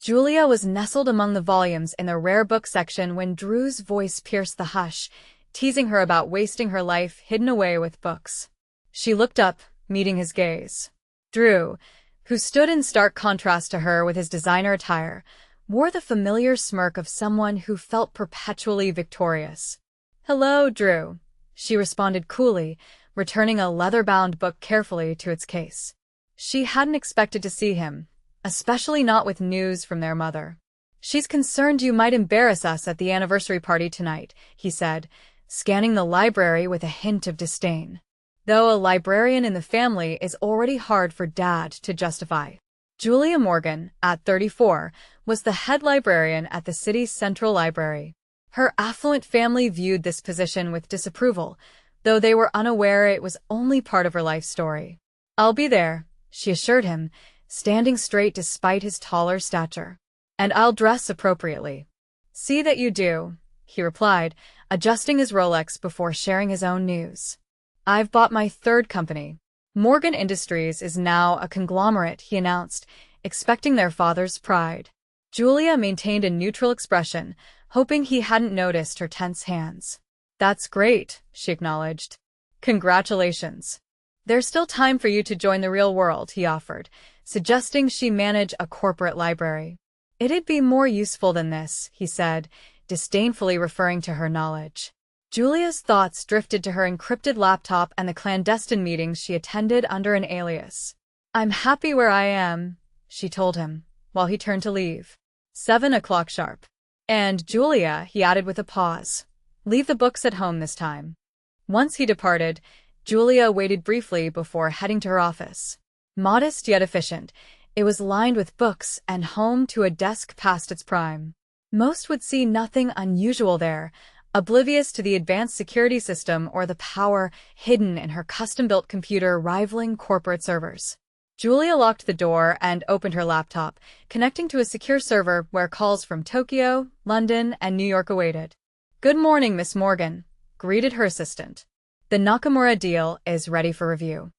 Julia was nestled among the volumes in the rare book section when Drew's voice pierced the hush, teasing her about wasting her life hidden away with books. She looked up, meeting his gaze. Drew, who stood in stark contrast to her with his designer attire, wore the familiar smirk of someone who felt perpetually victorious. "Hello, Drew," she responded coolly, returning a leather-bound book carefully to its case. She hadn't expected to see him, especially not with news from their mother. "She's concerned you might embarrass us at the anniversary party tonight," he said, scanning the library with a hint of disdain. Though a librarian in the family is already hard for Dad to justify. Julia Morgan, at 34, was the head librarian at the city's central library. Her affluent family viewed this position with disapproval, though they were unaware it was only part of her life story. "I'll be there," she assured him, standing straight despite his taller stature. "And I'll dress appropriately." "See that you do," he replied, adjusting his Rolex before sharing his own news. "I've bought my third company. Morgan Industries is now a conglomerate," he announced, expecting their father's pride. Julia maintained a neutral expression, hoping he hadn't noticed her tense hands. "That's great," she acknowledged. "Congratulations. There's still time for you to join the real world," he offered, suggesting she manage a corporate library. "It'd be more useful than this," he said, disdainfully referring to her knowledge. Julia's thoughts drifted to her encrypted laptop and the clandestine meetings she attended under an alias. "I'm happy where I am," she told him, while he turned to leave. 7 o'clock sharp. "And Julia," he added with a pause, "leave the books at home this time." Once he departed, Julia waited briefly before heading to her office. Modest yet efficient, it was lined with books and home to a desk past its prime. Most would see nothing unusual there, oblivious to the advanced security system or the power hidden in her custom-built computer rivaling corporate servers. Julia locked the door and opened her laptop, connecting to a secure server where calls from Tokyo, London, and New York awaited. "Good morning, Miss Morgan," greeted her assistant. "The Nakamura deal is ready for review."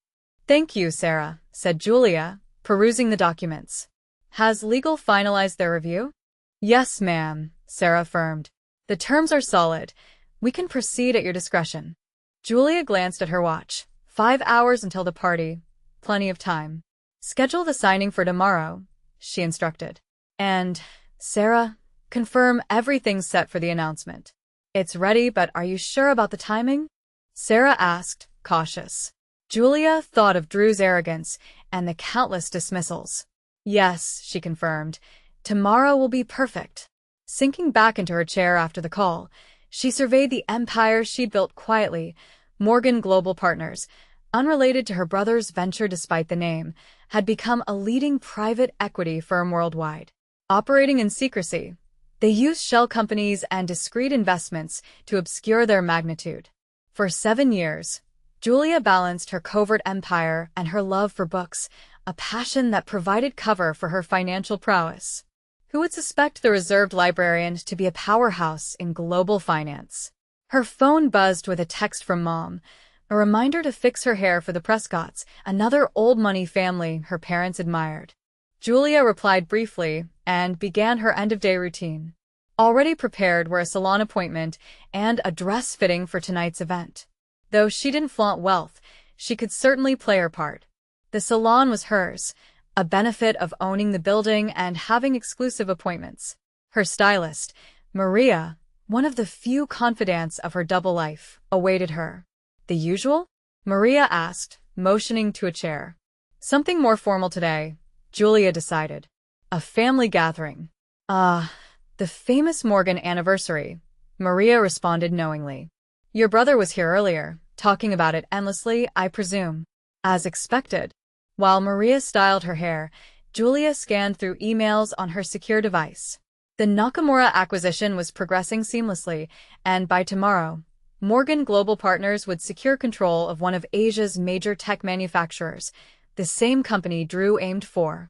"Thank you, Sarah," said Julia, perusing the documents. "Has legal finalized their review?" "Yes, ma'am," Sarah affirmed. "The terms are solid. We can proceed at your discretion." Julia glanced at her watch. 5 hours until the party. Plenty of time. "Schedule the signing for tomorrow," she instructed. "And, Sarah, confirm everything's set for the announcement." "It's ready, but are you sure about the timing?" Sarah asked, cautious. Julia thought of Drew's arrogance and the countless dismissals. "Yes," she confirmed. "Tomorrow will be perfect." Sinking back into her chair after the call, she surveyed the empire she'd built quietly. Morgan Global Partners, unrelated to her brother's venture despite the name, had become a leading private equity firm worldwide. Operating in secrecy, they used shell companies and discreet investments to obscure their magnitude. For 7 years, Julia balanced her covert empire and her love for books, a passion that provided cover for her financial prowess. Who would suspect the reserved librarian to be a powerhouse in global finance? Her phone buzzed with a text from Mom, a reminder to fix her hair for the Prescotts, another old-money family her parents admired. Julia replied briefly and began her end-of-day routine. Already prepared were a salon appointment and a dress fitting for tonight's event. Though she didn't flaunt wealth, she could certainly play her part. The salon was hers, a benefit of owning the building and having exclusive appointments. Her stylist, Maria, one of the few confidants of her double life, awaited her. "The usual?" Maria asked, motioning to a chair. "Something more formal today," Julia decided. "A family gathering." "Ah, the famous Morgan anniversary," Maria responded knowingly. "Your brother was here earlier, talking about it endlessly, I presume." As expected. While Maria styled her hair, Julia scanned through emails on her secure device. The Nakamura acquisition was progressing seamlessly, and by tomorrow, Morgan Global Partners would secure control of one of Asia's major tech manufacturers, the same company Drew aimed for.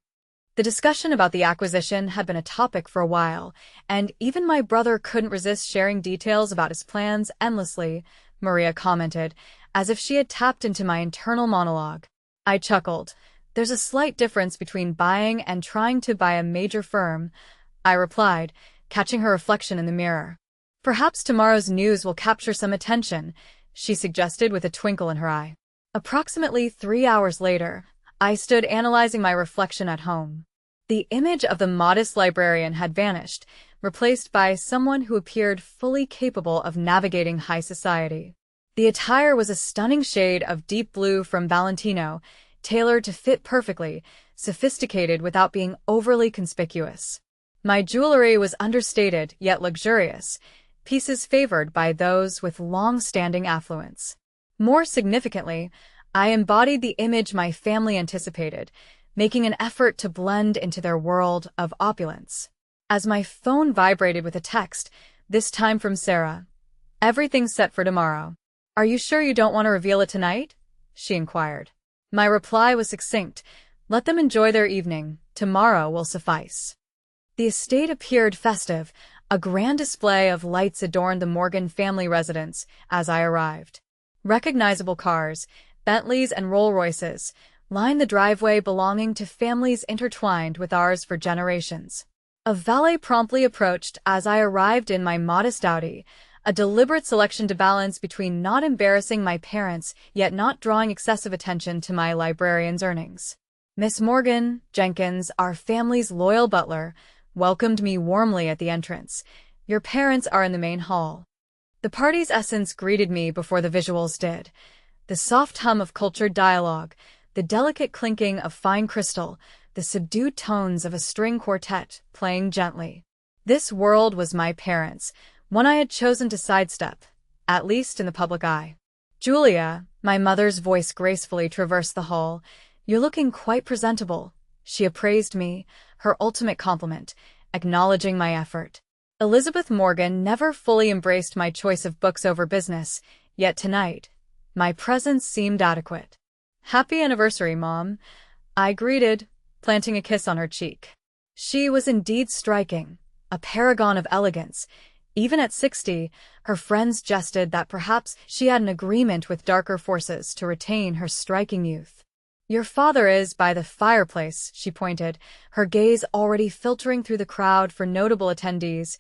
The discussion about the acquisition had been a topic for a while, and even my brother couldn't resist sharing details about his plans endlessly, Maria commented, as if she had tapped into my internal monologue. I chuckled. There's a slight difference between buying and trying to buy a major firm, I replied, catching her reflection in the mirror. Perhaps tomorrow's news will capture some attention, she suggested with a twinkle in her eye. Approximately 3 hours later, I stood analyzing my reflection at home. The image of the modest librarian had vanished, replaced by someone who appeared fully capable of navigating high society. The attire was a stunning shade of deep blue from Valentino, tailored to fit perfectly, sophisticated without being overly conspicuous. My jewelry was understated yet luxurious, pieces favored by those with long-standing affluence. More significantly, I embodied the image my family anticipated, making an effort to blend into their world of opulence. As my phone vibrated with a text, this time from Sarah. "Everything's set for tomorrow. Are you sure you don't want to reveal it tonight?" she inquired. My reply was succinct. "Let them enjoy their evening. Tomorrow will suffice." The estate appeared festive. A grand display of lights adorned the Morgan family residence as I arrived. Recognizable cars, Bentleys and Rolls-Royces, lined the driveway belonging to families intertwined with ours for generations. A valet promptly approached as I arrived in my modest Audi, a deliberate selection to balance between not embarrassing my parents yet not drawing excessive attention to my librarian's earnings. Miss Morgan Jenkins, our family's loyal butler, welcomed me warmly at the entrance. "Your parents are in the main hall." The party's essence greeted me before the visuals did. The soft hum of cultured dialogue, the delicate clinking of fine crystal, the subdued tones of a string quartet playing gently. This world was my parents', one I had chosen to sidestep, at least in the public eye. "Julia," my mother's voice gracefully traversed the hall, "you're looking quite presentable," she appraised me, her ultimate compliment, acknowledging my effort. Elizabeth Morgan never fully embraced my choice of books over business, yet tonight, my presence seemed adequate. "Happy anniversary, Mom," I greeted, planting a kiss on her cheek. She was indeed striking, a paragon of elegance. Even at 60, her friends jested that perhaps she had an agreement with darker forces to retain her striking youth. "Your father is by the fireplace," she pointed, her gaze already filtering through the crowd for notable attendees.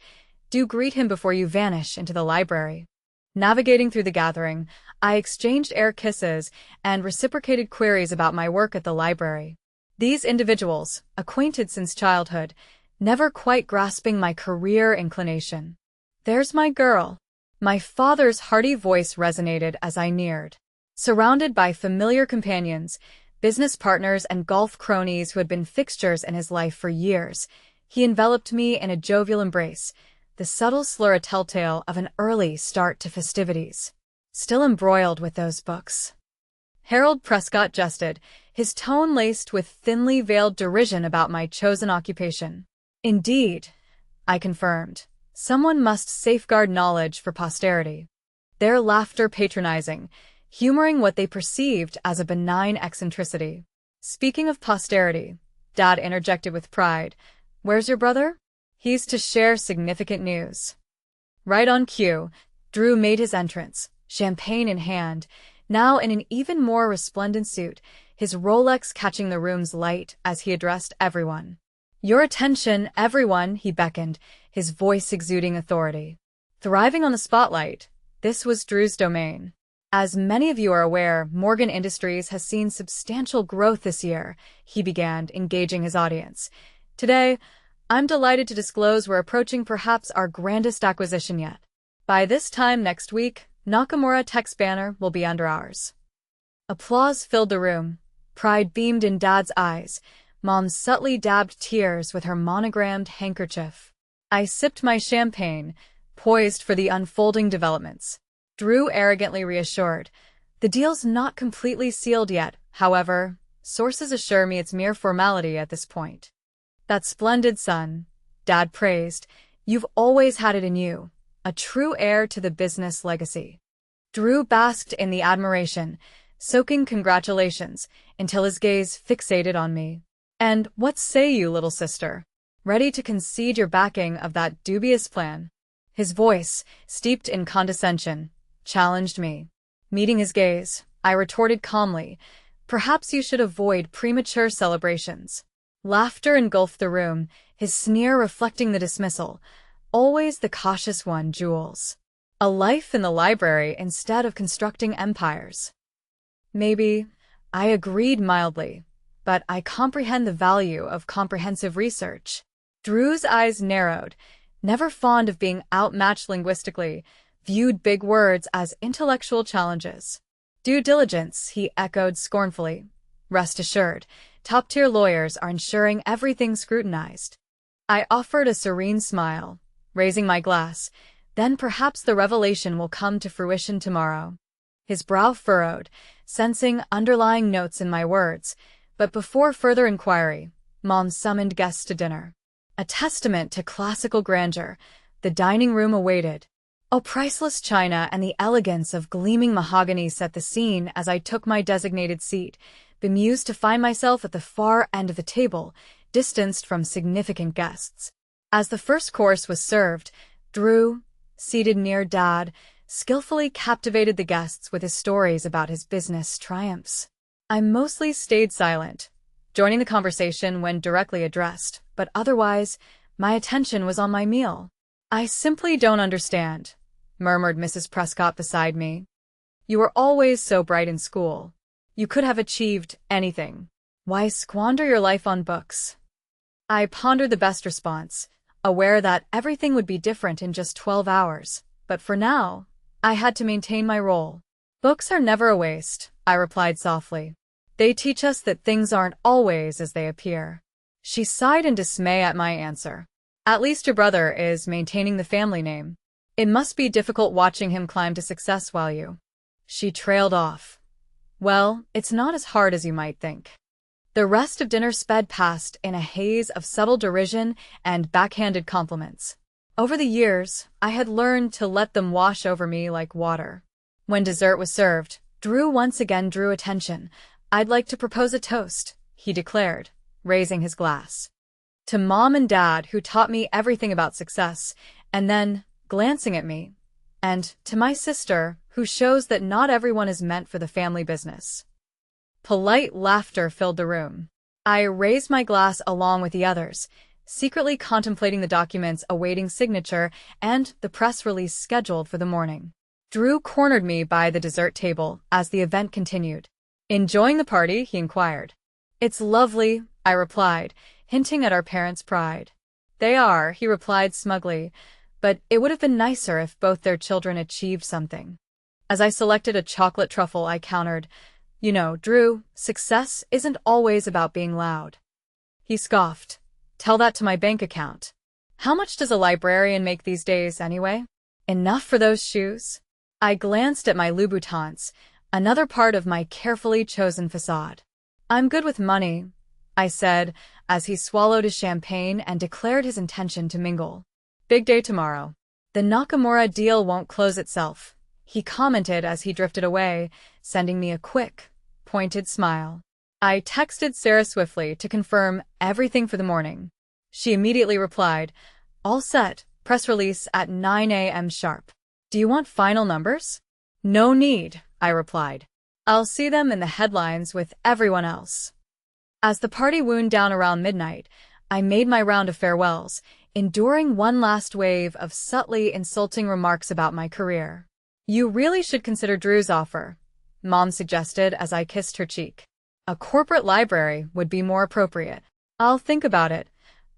"Do greet him before you vanish into the library." Navigating through the gathering, I exchanged air kisses and reciprocated queries about my work at the library. These individuals, acquainted since childhood, never quite grasping my career inclination. "There's my girl." My father's hearty voice resonated as I neared. Surrounded by familiar companions, business partners and golf cronies who had been fixtures in his life for years, he enveloped me in a jovial embrace, the subtle slur a telltale of an early start to festivities. "Still embroiled with those books?" Harold Prescott jested, his tone laced with thinly veiled derision about my chosen occupation. "Indeed," I confirmed. "Someone must safeguard knowledge for posterity." Their laughter patronizing, humoring what they perceived as a benign eccentricity. "Speaking of posterity," Dad interjected with pride, "where's your brother? He's to share significant news." Right on cue, Drew made his entrance, champagne in hand, now in an even more resplendent suit, his Rolex catching the room's light as he addressed everyone. "Your attention, everyone," he beckoned, his voice exuding authority. Thriving on the spotlight, this was Drew's domain. "As many of you are aware, Morgan Industries has seen substantial growth this year," he began, engaging his audience. "Today, I'm delighted to disclose we're approaching perhaps our grandest acquisition yet. By this time next week, Nakamura Tech's banner will be under ours." Applause filled the room. Pride beamed in Dad's eyes. Mom subtly dabbed tears with her monogrammed handkerchief. I sipped my champagne, poised for the unfolding developments. Drew arrogantly reassured. "The deal's not completely sealed yet, however. Sources assure me it's mere formality at this point." "That splendid son," Dad praised. "You've always had it in you. A true heir to the business legacy." Drew basked in the admiration, soaking congratulations, until his gaze fixated on me. "And what say you, little sister? Ready to concede your backing of that dubious plan?" His voice, steeped in condescension, challenged me. Meeting his gaze, I retorted calmly, Perhaps you should avoid premature celebrations. Laughter engulfed the room, his sneer reflecting the dismissal. Always the cautious one, Jules. A life in the library instead of constructing empires. Maybe, I agreed mildly, but I comprehend the value of comprehensive research. Drew's eyes narrowed, never fond of being outmatched linguistically, viewed big words as intellectual challenges. Due diligence, he echoed scornfully. Rest assured, top-tier lawyers are ensuring everything's scrutinized. I offered a serene smile, raising my glass. Then perhaps the revelation will come to fruition tomorrow. His brow furrowed, sensing underlying notes in my words, but before further inquiry, Mom summoned guests to dinner. A testament to classical grandeur, the dining room awaited. Oh, priceless china and the elegance of gleaming mahogany set the scene as I took my designated seat, bemused to find myself at the far end of the table, distanced from significant guests. As the first course was served, Drew, seated near Dad, skillfully captivated the guests with his stories about his business triumphs. I mostly stayed silent, joining the conversation when directly addressed, but otherwise, my attention was on my meal. I simply don't understand, murmured Mrs. Prescott beside me. You were always so bright in school. You could have achieved anything. Why squander your life on books? I pondered the best response, aware that everything would be different in just 12 hours, but for now, I had to maintain my role. Books are never a waste, I replied softly. They teach us that things aren't always as they appear. She sighed in dismay at my answer. At least your brother is maintaining the family name. It must be difficult watching him climb to success while you. She trailed off. Well, it's not as hard as you might think. The rest of dinner sped past in a haze of subtle derision and backhanded compliments. Over the years, I had learned to let them wash over me like water. When dessert was served, Drew once again drew attention. I'd like to propose a toast, he declared, raising his glass. To Mom and Dad, who taught me everything about success, and then, glancing at me, and to my sister, who shows that not everyone is meant for the family business. Polite laughter filled the room. I raised my glass along with the others, secretly contemplating the documents awaiting signature and the press release scheduled for the morning. Drew cornered me by the dessert table as the event continued. Enjoying the party? He inquired. It's lovely, I replied, hinting at our parents' pride. They are, he replied smugly, but it would have been nicer if both their children achieved something. As I selected a chocolate truffle, I countered, You know, Drew, success isn't always about being loud. He scoffed. Tell that to my bank account. How much does a librarian make these days, anyway? Enough for those shoes? I glanced at my Louboutins, another part of my carefully chosen facade. I'm good with money, I said, as he swallowed his champagne and declared his intention to mingle. Big day tomorrow. The Nakamura deal won't close itself, he commented as he drifted away, sending me a quick, pointed smile. I texted Sarah swiftly to confirm everything for the morning. She immediately replied, All set, press release at 9 a.m. sharp. Do you want final numbers? No need, I replied. I'll see them in the headlines with everyone else. As the party wound down around midnight, I made my round of farewells, enduring one last wave of subtly insulting remarks about my career. You really should consider Drew's offer, Mom suggested as I kissed her cheek. A corporate library would be more appropriate. I'll think about it,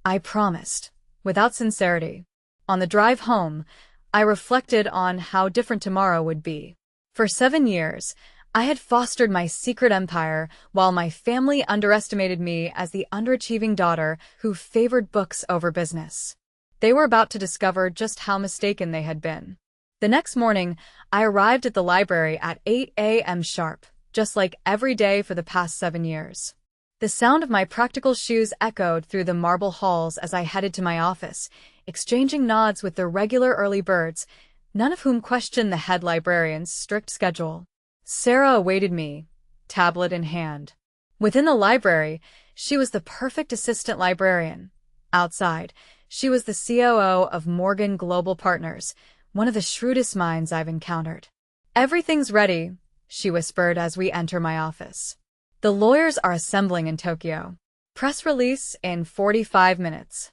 I promised, without sincerity. On the drive home, I reflected on how different tomorrow would be. For 7 years, I had fostered my secret empire while my family underestimated me as the underachieving daughter who favored books over business. They were about to discover just how mistaken they had been. The next morning, I arrived at the library at 8 a.m. sharp, just like every day for the past 7 years. The sound of my practical shoes echoed through the marble halls as I headed to my office, exchanging nods with the regular early birds, none of whom questioned the head librarian's strict schedule. Sarah awaited me, tablet in hand. Within the library, she was the perfect assistant librarian. Outside, she was the COO of Morgan Global Partners, one of the shrewdest minds I've encountered. Everything's ready, she whispered as we enter my office. The lawyers are assembling in Tokyo. Press release in 45 minutes.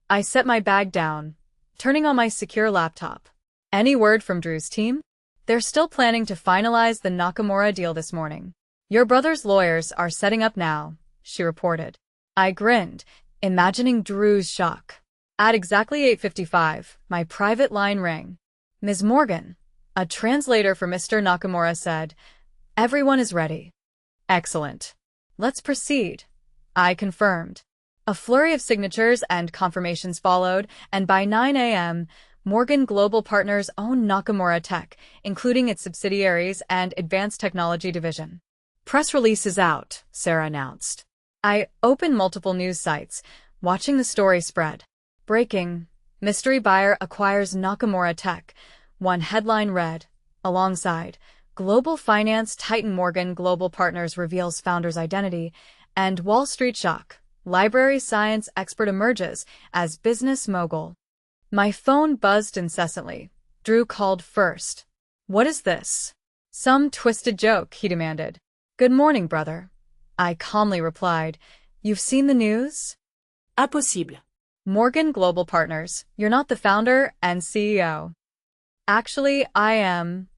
I set my bag down, turning on my secure laptop. Any word from Drew's team? They're still planning to finalize the Nakamura deal this morning. Your brother's lawyers are setting up now, she reported. I grinned, imagining Drew's shock. At exactly 8:55, my private line rang. Ms. Morgan, a translator for Mr. Nakamura said, "Everyone is ready." Excellent. Let's proceed, I confirmed. A flurry of signatures and confirmations followed, and by 9 a.m., Morgan Global Partners owned Nakamura Tech, including its subsidiaries and advanced technology division. Press release is out, Sarah announced. I opened multiple news sites, watching the story spread. Breaking: mystery buyer acquires Nakamura Tech. One headline read, alongside, Global Finance Titan Morgan Global Partners reveals founder's identity, and Wall Street shock. Library science expert emerges as business mogul. My phone buzzed incessantly. Drew called first. What is this? Some twisted joke, he demanded. Good morning, brother. I calmly replied. You've seen the news? Impossible. Morgan Global Partners, you're not the founder and CEO. Actually, I am.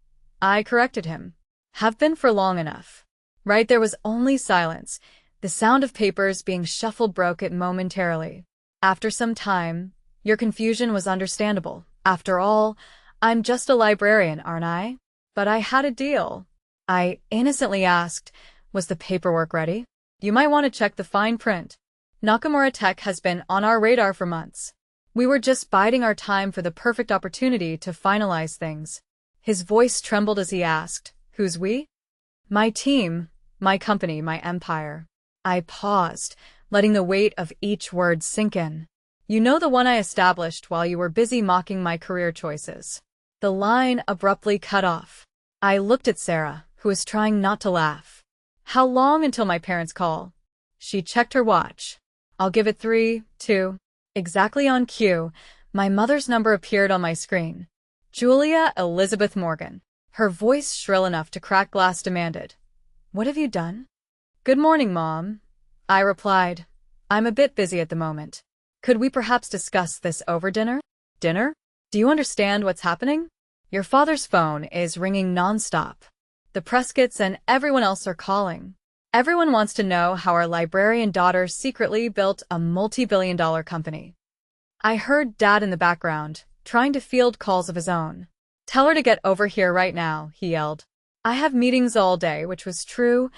I corrected him. Have been for long enough. Right, there was only silence. The sound of papers being shuffled broke it momentarily. After some time, your confusion was understandable. After all, I'm just a librarian, aren't I? But I had a deal. I innocently asked, was the paperwork ready? You might want to check the fine print. Nakamura Tech has been on our radar for months. We were just biding our time for the perfect opportunity to finalize things. His voice trembled as he asked, who's we? My team, my company, my empire. I paused, letting the weight of each word sink in. You know, the one I established while you were busy mocking my career choices. The line abruptly cut off. I looked at Sarah, who was trying not to laugh. How long until my parents call? She checked her watch. I'll give it 3, 2. Exactly on cue, my mother's number appeared on my screen. Julia Elizabeth Morgan. Her voice, shrill enough to crack glass, demanded, What have you done? Good morning, Mom. I replied, I'm a bit busy at the moment. Could we perhaps discuss this over dinner? Dinner? Do you understand what's happening? Your father's phone is ringing nonstop. The Prescotts and everyone else are calling. Everyone wants to know how our librarian daughter secretly built a multi-billion-dollar company. I heard Dad in the background, trying to field calls of his own. Tell her to get over here right now, he yelled. I have meetings all day, which was true.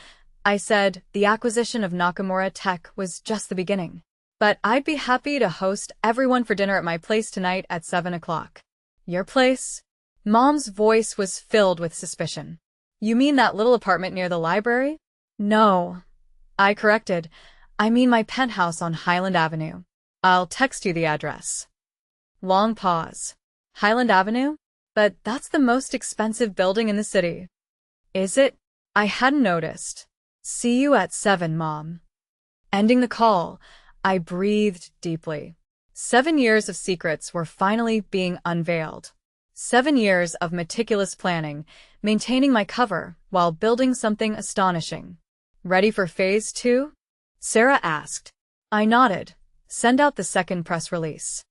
I said the acquisition of Nakamura Tech was just the beginning. But I'd be happy to host everyone for dinner at my place tonight at 7 o'clock. Your place? Mom's voice was filled with suspicion. You mean that little apartment near the library? No, I corrected. I mean my penthouse on Highland Avenue. I'll text you the address. Long pause. Highland Avenue? But that's the most expensive building in the city. Is it? I hadn't noticed. See you at 7, Mom. Ending the call, I breathed deeply. 7 years of secrets were finally being unveiled. 7 years of meticulous planning, maintaining my cover while building something astonishing. Ready for phase 2? Sarah asked. I nodded. Send out the second press release.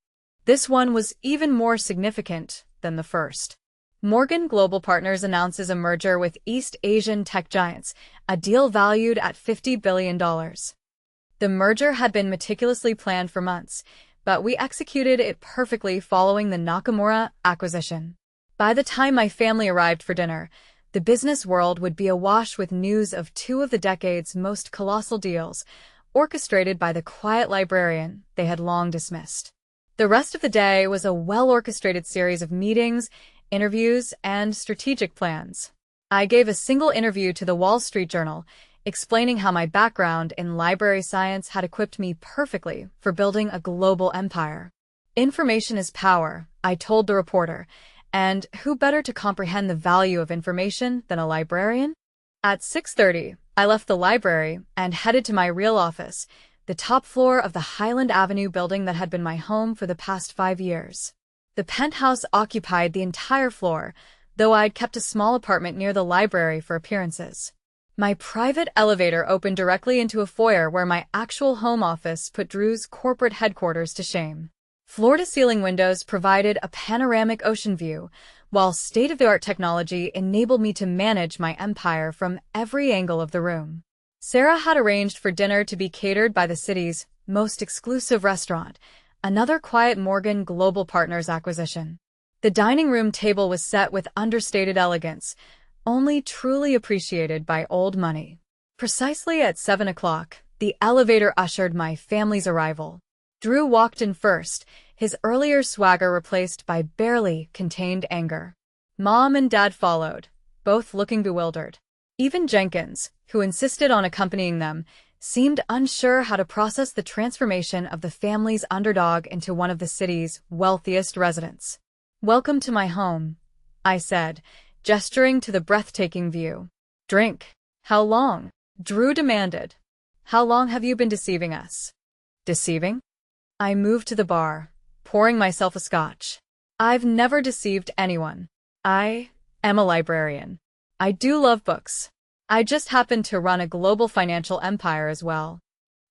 This one was even more significant than the first. Morgan Global Partners announces a merger with East Asian tech giants, a deal valued at $50 billion. The merger had been meticulously planned for months, but we executed it perfectly following the Nakamura acquisition. By the time my family arrived for dinner, the business world would be awash with news of 2 of the decade's most colossal deals, orchestrated by the quiet librarian they had long dismissed. The rest of the day was a well-orchestrated series of meetings, interviews, and strategic plans. I gave a single interview to the Wall Street Journal, explaining how my background in library science had equipped me perfectly for building a global empire. Information is power, I told the reporter, and who better to comprehend the value of information than a librarian? At 6:30, I left the library and headed to my real office, the top floor of the Highland Avenue building that had been my home for the past 5 years. The penthouse occupied the entire floor, though I'd kept a small apartment near the library for appearances. My private elevator opened directly into a foyer where my actual home office put Drew's corporate headquarters to shame. Floor-to-ceiling windows provided a panoramic ocean view, while state-of-the-art technology enabled me to manage my empire from every angle of the room. Sarah had arranged for dinner to be catered by the city's most exclusive restaurant, another quiet Morgan Global Partners acquisition. The dining room table was set with understated elegance, only truly appreciated by old money. Precisely at 7 o'clock, the elevator ushered my family's arrival. Drew walked in first, his earlier swagger replaced by barely contained anger. Mom and Dad followed, both looking bewildered. Even Jenkins, who insisted on accompanying them, seemed unsure how to process the transformation of the family's underdog into one of the city's wealthiest residents. "Welcome to my home," I said, gesturing to the breathtaking view. "Drink." "How long?" Drew demanded. "How long have you been deceiving us?" "Deceiving?" I moved to the bar, pouring myself a scotch. "I've never deceived anyone. I am a librarian. I do love books. I just happen to run a global financial empire as well."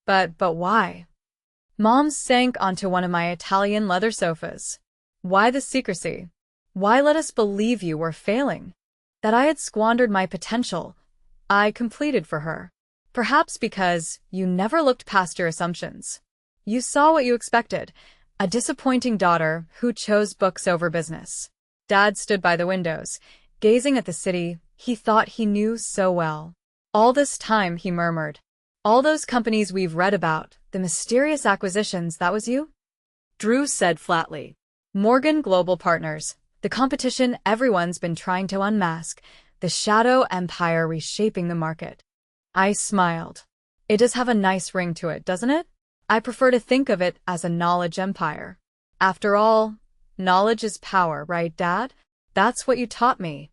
But why?" Mom sank onto one of my Italian leather sofas. "Why the secrecy? Why let us believe you were failing? That I had squandered my potential?" I completed for her. "Perhaps because you never looked past your assumptions. You saw what you expected, a disappointing daughter who chose books over business." Dad stood by the windows, gazing at the city he thought he knew so well. "All this time," he murmured. "All those companies we've read about, the mysterious acquisitions, that was you?" Drew said flatly. "Morgan Global Partners, the competition everyone's been trying to unmask, the shadow empire reshaping the market." I smiled. "It does have a nice ring to it, doesn't it? I prefer to think of it as a knowledge empire. After all, knowledge is power, right, Dad? That's what you taught me."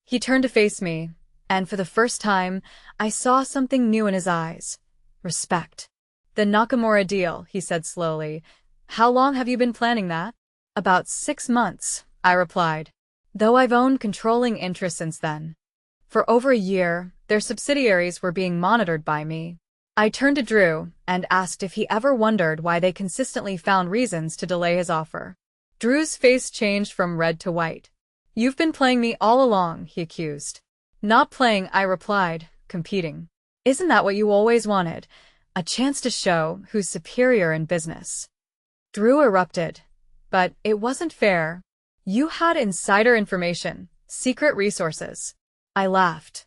He turned to face me, and for the first time, I saw something new in his eyes. Respect. "The Nakamura deal," he said slowly. "How long have you been planning that?" "About 6 months," I replied, though I've owned controlling interest since then. For over a year, their subsidiaries were being monitored by me. I turned to Drew and asked if he ever wondered why they consistently found reasons to delay his offer. Drew's face changed from red to white. "You've been playing me all along," he accused. "Not playing," I replied, "competing. Isn't that what you always wanted? A chance to show who's superior in business." Drew erupted. "But it wasn't fair. You had insider information, secret resources." I laughed.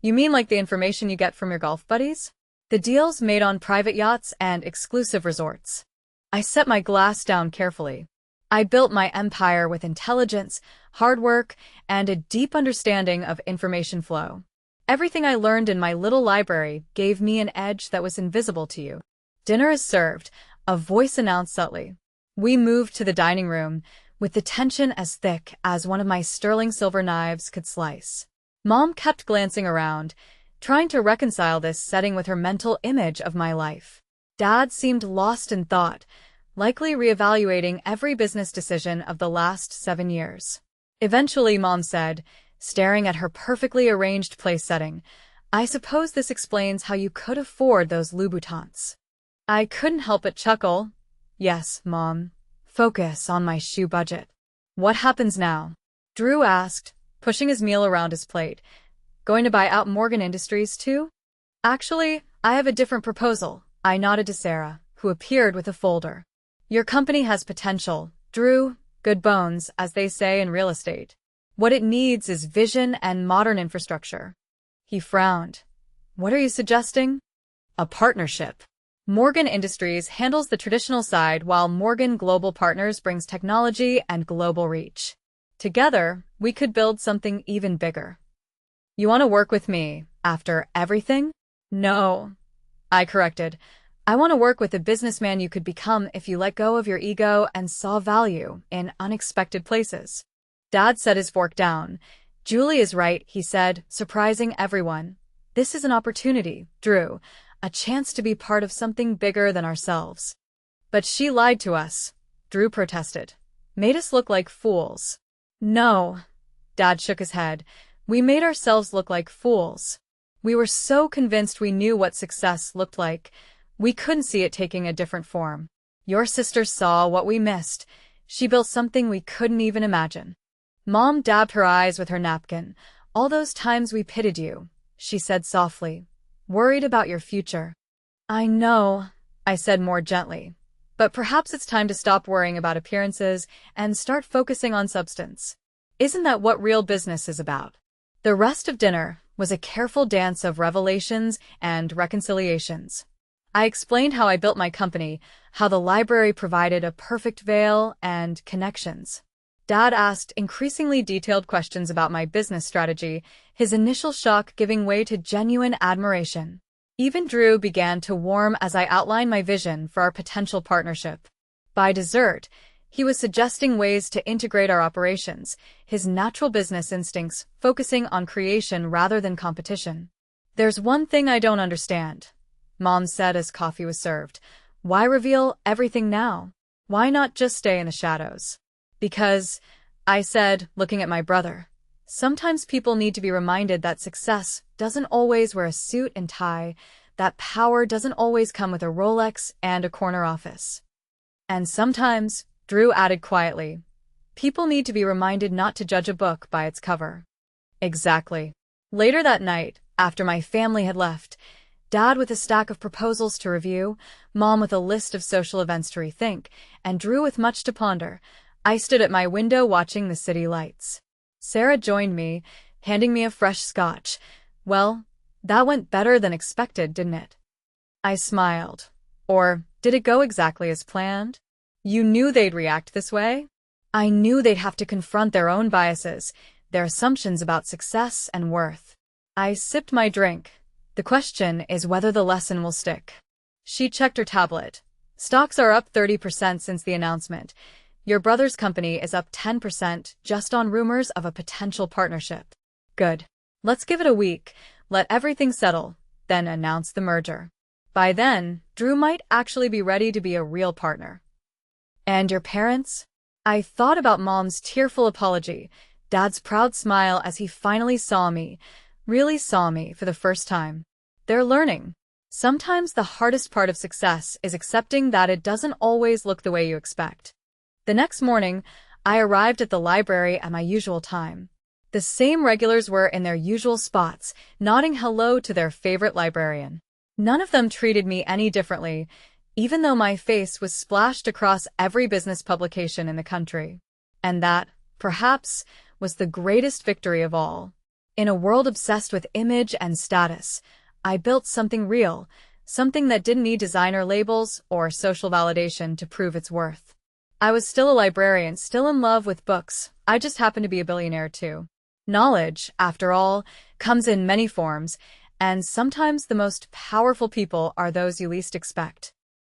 "You mean like the information you get from your golf buddies? The deals made on private yachts and exclusive resorts." I set my glass down carefully. "I built my empire with intelligence, hard work, and a deep understanding of information flow. Everything I learned in my little library gave me an edge that was invisible to you." "Dinner is served," a voice announced subtly. We moved to the dining room, with the tension as thick as one of my sterling silver knives could slice. Mom kept glancing around, trying to reconcile this setting with her mental image of my life. Dad seemed lost in thought, likely reevaluating every business decision of the last 7 years. Eventually, Mom said, staring at her perfectly arranged place setting, "I suppose this explains how you could afford those Louboutins." I couldn't help but chuckle. "Yes, Mom. Focus on my shoe budget." "What happens now?" Drew asked, pushing his meal around his plate. "Going to buy out Morgan Industries too?" "Actually, I have a different proposal," I nodded to Sarah, who appeared with a folder. "Your company has potential, Drew, good bones, as they say in real estate. What it needs is vision and modern infrastructure." He frowned. "What are you suggesting?" "A partnership. Morgan Industries handles the traditional side while Morgan Global Partners brings technology and global reach. Together, we could build something even bigger." "You want to work with me, after everything?" "No," I corrected. "I want to work with the businessman you could become if you let go of your ego and saw value in unexpected places." Dad set his fork down. "Julie is right," he said, surprising everyone. "This is an opportunity, Drew, a chance to be part of something bigger than ourselves." "But she lied to us," Drew protested. "Made us look like fools." "No," Dad shook his head. "We made ourselves look like fools. We were so convinced we knew what success looked like, we couldn't see it taking a different form. Your sister saw what we missed. She built something we couldn't even imagine. Mom dabbed her eyes with her napkin. All those times we pitied you, she said softly, worried about your future. I know, I said more gently, but perhaps it's time to stop worrying about appearances and start focusing on substance. Isn't that what real business is about? The rest of dinner was a careful dance of revelations and reconciliations. I explained how I built my company, how the library provided a perfect veil and connections. Dad asked increasingly detailed questions about my business strategy, his initial shock giving way to genuine admiration. Even Drew began to warm as I outlined my vision for our potential partnership. By dessert, he was suggesting ways to integrate our operations, his natural business instincts focusing on creation rather than competition. There's one thing I don't understand, Mom said as coffee was served. Why reveal everything now? Why not just stay in the shadows? Because, I said, looking at my brother, sometimes people need to be reminded that success doesn't always wear a suit and tie, that power doesn't always come with a Rolex and a corner office. And sometimes, Drew added quietly, people need to be reminded not to judge a book by its cover. Exactly. Later that night, after my family had left, Dad with a stack of proposals to review, Mom with a list of social events to rethink, and Drew with much to ponder, I stood at my window watching the city lights. Sarah joined me, handing me a fresh scotch. Well, that went better than expected, didn't it? I smiled. Or did it go exactly as planned? You knew they'd react this way? I knew they'd have to confront their own biases, their assumptions about success and worth. I sipped my drink. The question is whether the lesson will stick. She checked her tablet. Stocks are up 30% since the announcement. Your brother's company is up 10% just on rumors of a potential partnership. Good. Let's give it a week, let everything settle, then announce the merger. By then, Drew might actually be ready to be a real partner. And your parents? I thought about Mom's tearful apology, Dad's proud smile as he finally saw me, really saw me for the first time. They're learning. Sometimes the hardest part of success is accepting that it doesn't always look the way you expect. The next morning, I arrived at the library at my usual time. The same regulars were in their usual spots, nodding hello to their favorite librarian. None of them treated me any differently, even though my face was splashed across every business publication in the country. And that, perhaps, was the greatest victory of all. In a world obsessed with image and status, I built something real, something that didn't need designer labels or social validation to prove its worth. I was still a librarian, still in love with books. I just happened to be a billionaire too. Knowledge, after all, comes in many forms, and sometimes the most powerful people are those you least expect.